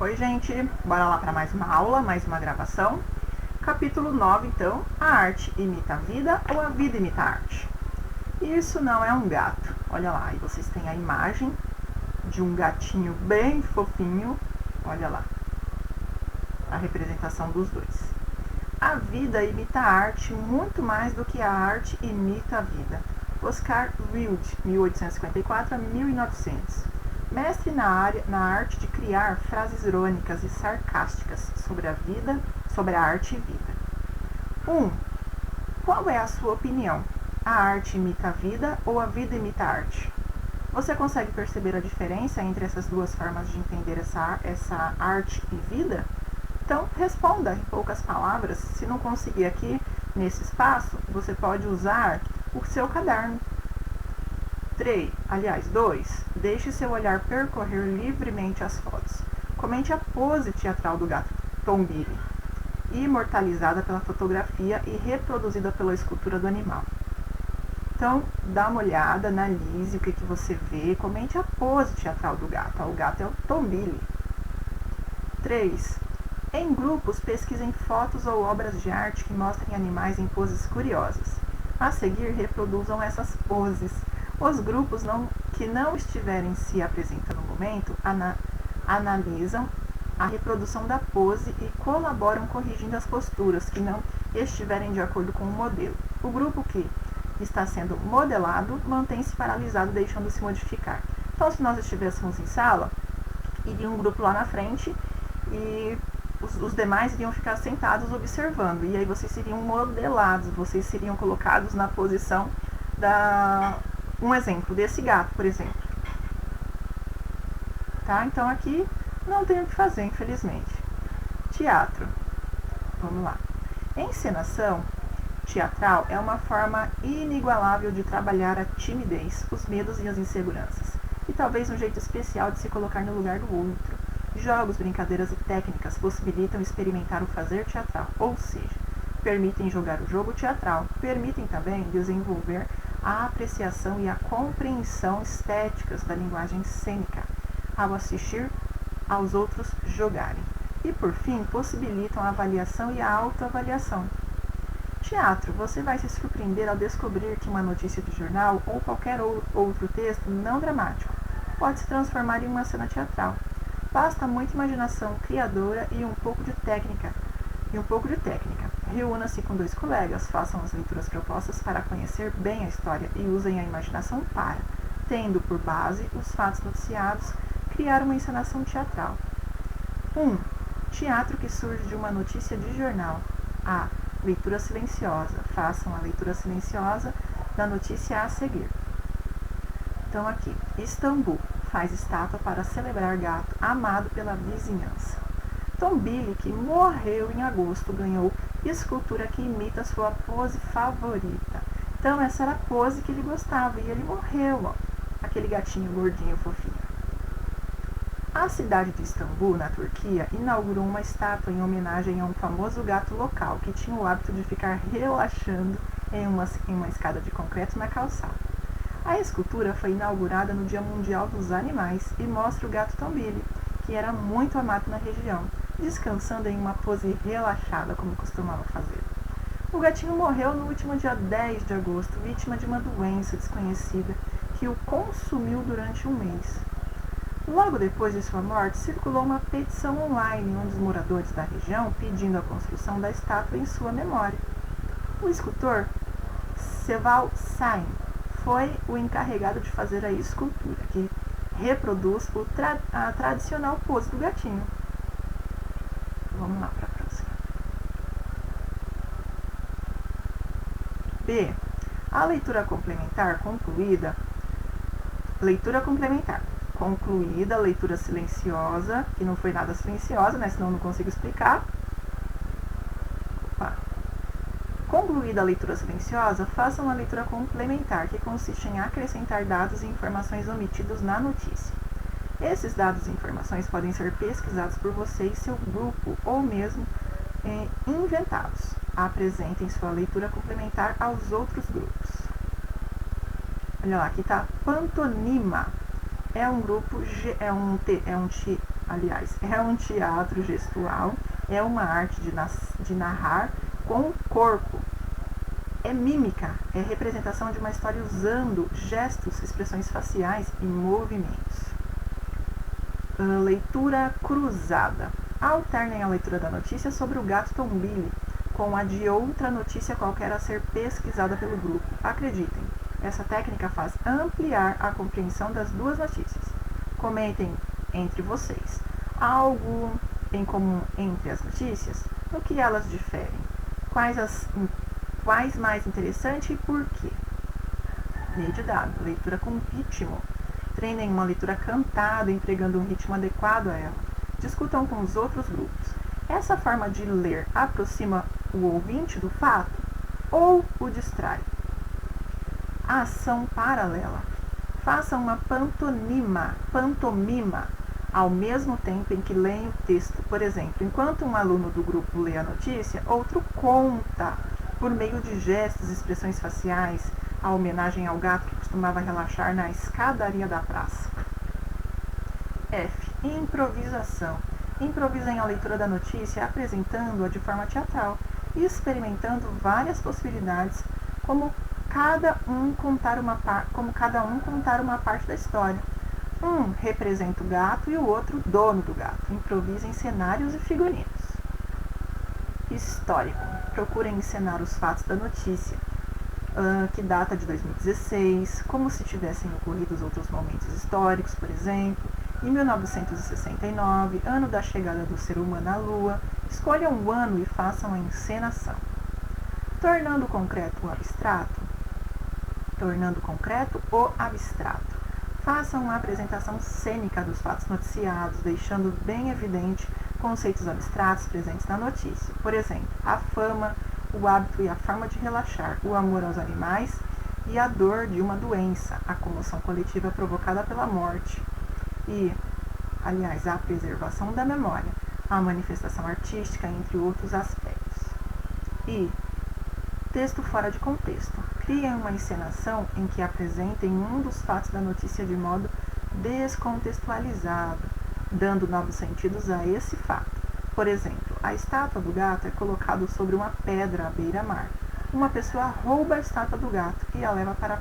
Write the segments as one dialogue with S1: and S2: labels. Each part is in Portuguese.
S1: Oi, gente, bora lá para mais uma aula, mais uma gravação. Capítulo 9, então, a arte imita a vida ou a vida imita a arte? Isso não é um gato. Olha lá, e vocês têm a imagem de um gatinho bem fofinho. Olha lá, a representação dos dois. A vida imita a arte muito mais do que a arte imita a vida. Oscar Wilde, 1854 a 1900. Mestre na arte de criar frases irônicas e sarcásticas sobre a vida, sobre a arte e vida. 1. Qual é a sua opinião? A arte imita a vida ou a vida imita a arte? Você consegue perceber a diferença entre essas duas formas de entender essa arte e vida? Então, responda em poucas palavras. Se não conseguir aqui, nesse espaço, você pode usar o seu caderno. 2. Deixe seu olhar percorrer livremente as fotos. Comente a pose teatral do gato Tom Billy, imortalizada pela fotografia e reproduzida pela escultura do animal. Então, dá uma olhada, analise o que você vê, comente a pose teatral do gato. O gato é o Tom Billy. 3. Em grupos, pesquisem fotos ou obras de arte que mostrem animais em poses curiosas. A seguir, reproduzam essas poses. Os grupos que não estiverem se apresentando no momento analisam a reprodução da pose e colaboram corrigindo as posturas que não estiverem de acordo com o modelo. O grupo que está sendo modelado mantém-se paralisado, deixando-se modificar. Então, se nós estivéssemos em sala, iria um grupo lá na frente e os demais iriam ficar sentados observando. E aí vocês seriam modelados, vocês seriam colocados na posição um exemplo desse gato, por exemplo. Tá? Então aqui não tem o que fazer, infelizmente. Teatro. Vamos lá. Encenação teatral é uma forma inigualável de trabalhar a timidez, os medos e as inseguranças. E talvez um jeito especial de se colocar no lugar do outro. Jogos, brincadeiras e técnicas possibilitam experimentar o fazer teatral, ou seja, permitem jogar o jogo teatral, permitem também desenvolver a apreciação e a compreensão estéticas da linguagem cênica ao assistir aos outros jogarem. E, por fim, possibilitam a avaliação e a autoavaliação. Teatro, você vai se surpreender ao descobrir que uma notícia de jornal ou qualquer outro texto não dramático pode se transformar em uma cena teatral. Basta muita imaginação criadora e um pouco de técnica. Reúna-se com 2 colegas, façam as leituras propostas para conhecer bem a história e usem a imaginação para, tendo por base os fatos noticiados, criar uma encenação teatral. 1. Teatro que surge de uma notícia de jornal. A. Leitura silenciosa. Façam a leitura silenciosa da notícia a seguir. Então aqui, Istambul faz estátua para celebrar gato amado pela vizinhança. Tom Billy, que morreu em agosto, ganhou escultura que imita sua pose favorita. Então essa era a pose que ele gostava e ele morreu, ó, aquele gatinho gordinho fofinho. A cidade de Istambul, na Turquia, inaugurou uma estátua em homenagem a um famoso gato local que tinha o hábito de ficar relaxando em uma escada de concreto na calçada. A escultura foi inaugurada no Dia Mundial dos Animais e mostra o gato Tom Billy, que era muito amado na região, descansando em uma pose relaxada, como costumava fazer. O gatinho morreu no último dia 10 de agosto, vítima de uma doença desconhecida que o consumiu durante um mês. Logo depois de sua morte, circulou uma petição online onde os moradores da região pedindo a construção da estátua em sua memória. O escultor Seval Sain foi o encarregado de fazer a escultura, que reproduz a tradicional pose do gatinho. Vamos lá para a próxima. B. A leitura complementar concluída. Leitura silenciosa, que não foi nada silenciosa, né? Senão eu não consigo explicar. Concluída a leitura silenciosa, faça uma leitura complementar, que consiste em acrescentar dados e informações omitidos na notícia. Esses dados e informações podem ser pesquisados por você e seu grupo, ou mesmo inventados. Apresentem sua leitura complementar aos outros grupos. Olha lá, aqui está pantonima. é um teatro gestual, é uma arte de narrar com o corpo. É mímica, é representação de uma história usando gestos, expressões faciais e movimentos. Leitura cruzada. Alternem a leitura da notícia sobre o gato Tom Billy com a de outra notícia qualquer a ser pesquisada pelo grupo. Acreditem, essa técnica faz ampliar a compreensão das duas notícias. Comentem entre vocês algo em comum entre as notícias, no que elas diferem, quais mais interessante e por quê. Meio de dado, leitura com ritmo. Treinem uma leitura cantada, empregando um ritmo adequado a ela. Discutam com os outros grupos. Essa forma de ler aproxima o ouvinte do fato ou o distrai? Ação paralela. Faça uma pantomima ao mesmo tempo em que leem o texto. Por exemplo, enquanto um aluno do grupo lê a notícia, outro conta, por meio de gestos e expressões faciais, a homenagem ao gato que costumava relaxar na escadaria da praça. F. Improvisação. Improvisem a leitura da notícia apresentando-a de forma teatral e experimentando várias possibilidades, como cada um contar uma parte da história. Um representa o gato e o outro o dono do gato. Improvisem cenários e figurinos. Histórico. Procurem encenar os fatos da notícia, que data de 2016, como se tivessem ocorrido os outros momentos históricos, por exemplo, em 1969, ano da chegada do ser humano à Lua. Escolham o ano e façam a encenação. Tornando concreto o abstrato. Façam uma apresentação cênica dos fatos noticiados, deixando bem evidente conceitos abstratos presentes na notícia. Por exemplo, a fama, o hábito e a forma de relaxar, o amor aos animais e a dor de uma doença, a comoção coletiva provocada pela morte e, aliás, a preservação da memória, a manifestação artística, entre outros aspectos. E texto fora de contexto. Criem uma encenação em que apresentem um dos fatos da notícia de modo descontextualizado, dando novos sentidos a esse fato. Por exemplo, a estátua do gato é colocada sobre uma pedra à beira-mar. Uma pessoa rouba a estátua do gato e a leva para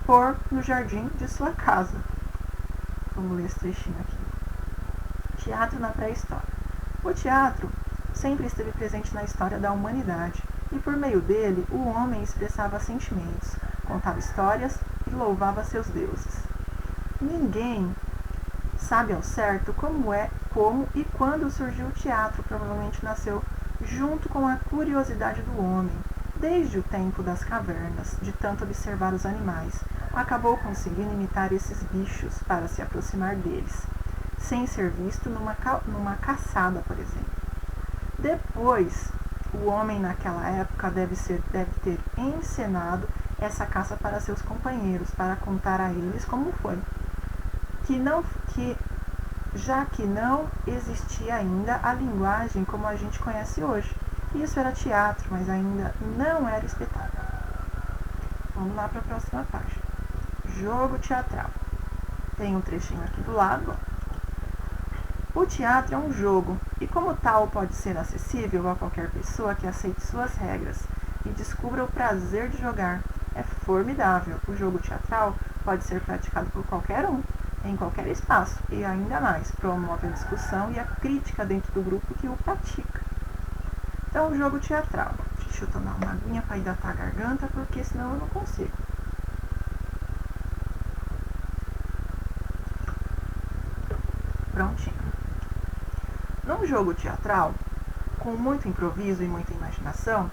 S1: pôr no jardim de sua casa. Vamos ler esse trechinho aqui. Teatro na pré-história. O teatro sempre esteve presente na história da humanidade e, por meio dele, o homem expressava sentimentos, contava histórias e louvava seus deuses. Ninguém sabe ao certo como e quando surgiu o teatro. Provavelmente nasceu junto com a curiosidade do homem. Desde o tempo das cavernas, de tanto observar os animais, acabou conseguindo imitar esses bichos para se aproximar deles, sem ser visto numa caçada, por exemplo. Depois, o homem naquela época deve ter encenado essa caça para seus companheiros, para contar a eles como foi. Já que não existia ainda a linguagem como a gente conhece hoje. Isso era teatro, mas ainda não era espetáculo. Vamos lá para a próxima página. Jogo teatral. Tem um trechinho aqui do lado. O teatro é um jogo e, como tal, pode ser acessível a qualquer pessoa que aceite suas regras e descubra o prazer de jogar. É formidável. O jogo teatral pode ser praticado por qualquer um, em qualquer espaço, e ainda mais, promove a discussão e a crítica dentro do grupo que o pratica. Então, o jogo teatral. Deixa eu tomar uma aguinha para hidratar a garganta, porque senão eu não consigo. Prontinho. Num jogo teatral, com muito improviso e muita imaginação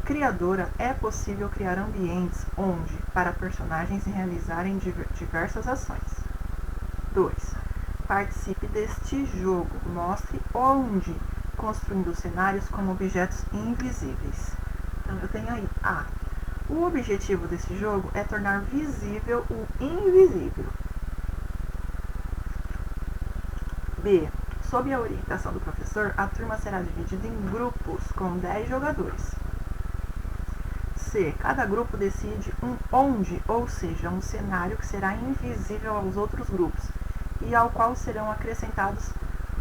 S1: criadora, é possível criar ambientes onde, para personagens realizarem diversas ações. 2. Participe deste jogo. Mostre onde, construindo cenários como objetos invisíveis. Então, eu tenho aí A. O objetivo desse jogo é tornar visível o invisível. B. Sob a orientação do professor, a turma será dividida em grupos com 10 jogadores. C. Cada grupo decide onde, ou seja, um cenário que será invisível aos outros grupos. e ao qual serão acrescentados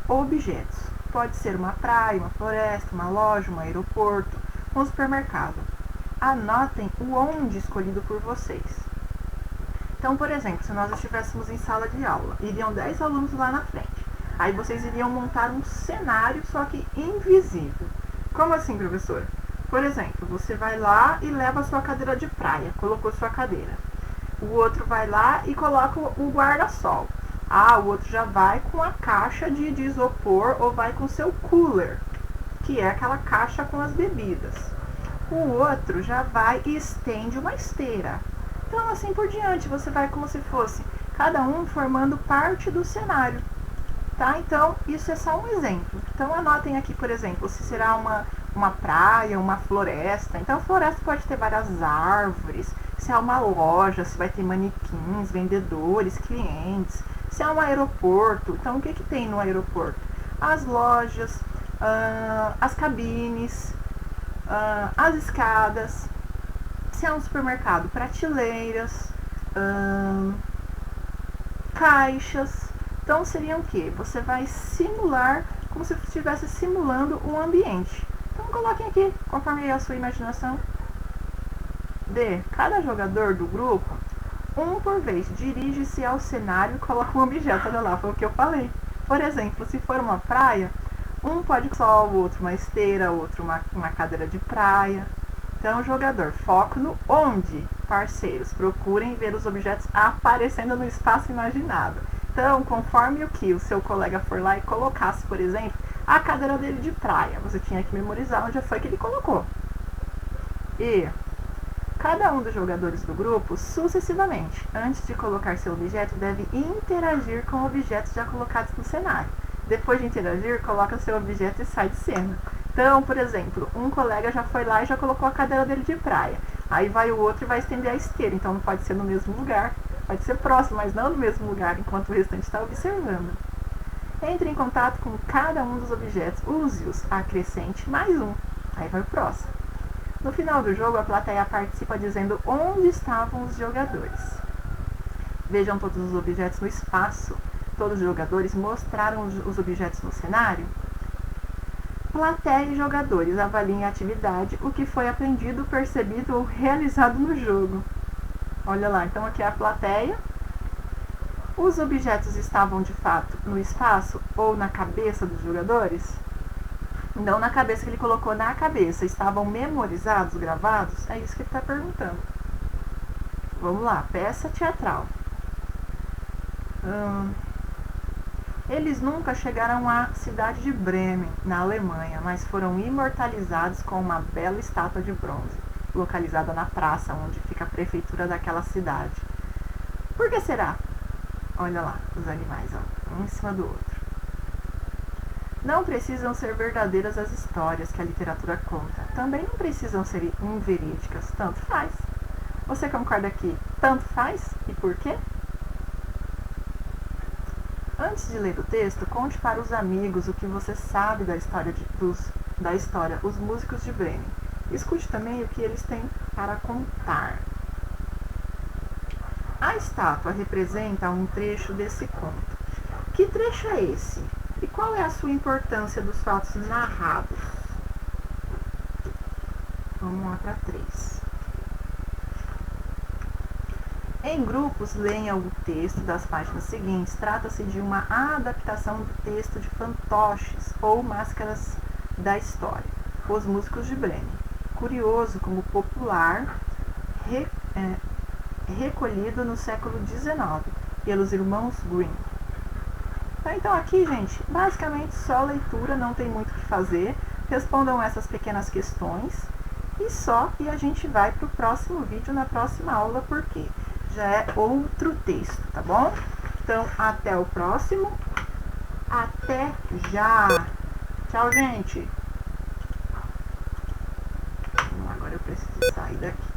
S1: objetos. Pode ser uma praia, uma floresta, uma loja, um aeroporto, um supermercado. Anotem o onde escolhido por vocês. Então, por exemplo, se nós estivéssemos em sala de aula, iriam 10 alunos lá na frente. Aí vocês iriam montar um cenário, só que invisível. Como assim, professora? Por exemplo, você vai lá e leva a sua cadeira de praia, colocou sua cadeira. O outro vai lá e coloca o guarda-sol. Ah, o outro já vai com a caixa de isopor ou vai com o seu cooler, que é aquela caixa com as bebidas. O outro já vai e estende uma esteira. Então, assim por diante, você vai como se fosse cada um formando parte do cenário. Tá? Então, isso é só um exemplo. Então, anotem aqui, por exemplo, se será uma praia, uma floresta. Então, a floresta pode ter várias árvores. Se é uma loja, se vai ter manequins, vendedores, clientes. Se é um aeroporto, então o que tem no aeroporto? As lojas, as cabines, as escadas. Se é um supermercado, prateleiras, caixas. Então seriam o quê? Você vai simular, como se estivesse simulando um ambiente. Então coloquem aqui, conforme a sua imaginação. D. Cada jogador do grupo, um por vez, dirige-se ao cenário e coloca um objeto. Olha lá, foi o que eu falei. Por exemplo, se for uma praia, um pode só, o outro uma esteira, o outro uma cadeira de praia. Então, jogador, foco no onde, parceiros, procurem ver os objetos aparecendo no espaço imaginado. Então, conforme o que o seu colega for lá e colocasse, por exemplo, a cadeira dele de praia, você tinha que memorizar onde foi que ele colocou. E cada um dos jogadores do grupo, sucessivamente, antes de colocar seu objeto, deve interagir com objetos já colocados no cenário. Depois de interagir, coloca seu objeto e sai de cena. Então, por exemplo, um colega já foi lá e já colocou a cadeira dele de praia. Aí vai o outro e vai estender a esteira. Então, não pode ser no mesmo lugar. Pode ser próximo, mas não no mesmo lugar, enquanto o restante está observando. Entre em contato com cada um dos objetos. Use-os, acrescente mais um. Aí vai o próximo. No final do jogo, a plateia participa dizendo onde estavam os jogadores. Vejam todos os objetos no espaço. Todos os jogadores mostraram os objetos no cenário. Plateia e jogadores avaliem a atividade, o que foi aprendido, percebido ou realizado no jogo. Olha lá, então aqui é a plateia. Os objetos estavam de fato no espaço ou na cabeça dos jogadores? Não na cabeça que ele colocou na cabeça. Estavam memorizados, gravados? É isso que ele está perguntando. Vamos lá, peça teatral. Eles nunca chegaram à cidade de Bremen, na Alemanha, mas foram imortalizados com uma bela estátua de bronze, localizada na praça onde fica a prefeitura daquela cidade. Por que será? Olha lá, os animais, ó, um em cima do outro. Não precisam ser verdadeiras as histórias que a literatura conta. Também não precisam ser inverídicas. Tanto faz. Você concorda que tanto faz? E por quê? Antes de ler o texto, conte para os amigos o que você sabe da história, os músicos de Bremen. Escute também o que eles têm para contar. A estátua representa um trecho desse conto. Que trecho é esse? E qual é a sua importância dos fatos narrados? Vamos lá para 3. Em grupos, leiam o texto das páginas seguintes. Trata-se de uma adaptação do texto de fantoches ou máscaras da história. Os músicos de Bremen. Curioso como popular, recolhido no século XIX pelos irmãos Grimm. Então aqui, gente, basicamente só leitura, não tem muito o que fazer. Respondam essas pequenas questões e a gente vai para o próximo vídeo na próxima aula, porque já é outro texto, tá bom? Então, até o próximo. Até já! Tchau, gente! Agora eu preciso sair daqui.